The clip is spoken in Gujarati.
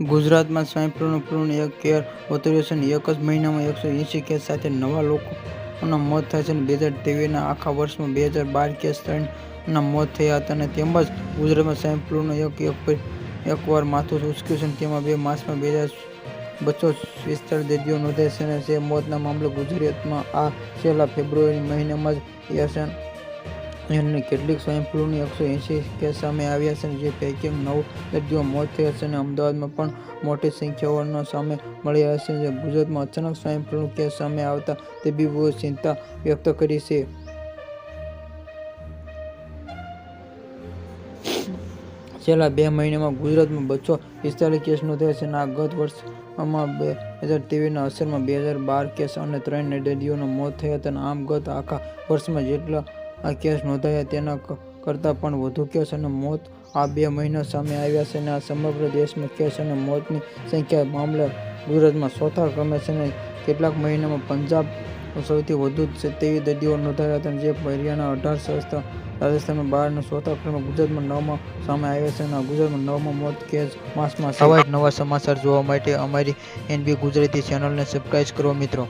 ગુજરાતમાં સ્વાઇન ફ્લૂનું એક કેર વતર્યો છે. એક જ મહિનામાં 180 કેસ સાથે નવા લોકોના મોત થયા છે. 2023ના આખા વર્ષમાં 2012 કેસ થઈને મોત થયા હતા. તેમજ ગુજરાતમાં સ્વાઇન ફ્લૂનું એકવાર માથું ઉંચક્યું છે. તેમાં 2 માસમાં 2245 દર્દીઓ નોંધાયા છે. મોતના મામલે ગુજરાતમાં આ છેલ્લા ફેબ્રુઆરી મહિનામાં જ એશિયાની કેટલીક સ્વાઇન ફ્લૂની 180 કેસ સામે આવ્યા છે. જે પૈકી 9 દર્દીઓ મોત થયા છે. અમદાવાદમાં પણ મોટી સંખ્યાઓ સામે મળી આવી છે. ગુજરાતમાં અચાનક સ્વાઇન ફ્લૂ કેસ સામે આવતા તબીબોએ ચિંતા વ્યક્ત કરી છે. છેલ્લા 2 મહિનામાં ગુજરાતમાં 245 કેસ નોંધાયા છે. આ ગત વર્ષમાં 2023ની અસરમાં 2012 કેસ અને 3 દર્દીઓના મોત થયા હતા. આમ ગત આખા વર્ષમાં જેટલા કેસ નોંધાયા તેના કરતાં પણ વધુ કેસ અને મોત આ 2 મહિનામાં સામે આવ્યા છે. સમગ્ર દેશમાં કેસ અને મોતની સંખ્યા મામલે ગુજરાતમાં ચોથા ક્રમે છે. કેટલાક મહિનામાં પંજાબમાં સૌથી વધુ 27 દર્દીઓ નોંધાયા હતા. જે હરિયાણા 18, રાજસ્થાનમાં 12 અને ચોથા ક્રમે ગુજરાતમાં 9 સામે આવ્યા છે. ગુજરાતમાં 9મા મોત કેસ માસમાં છે. આવા જ નવા સમાચાર જોવા માટે અમારી NB ગુજરાતી ચેનલને સબસ્ક્રાઇબ કરો મિત્રો.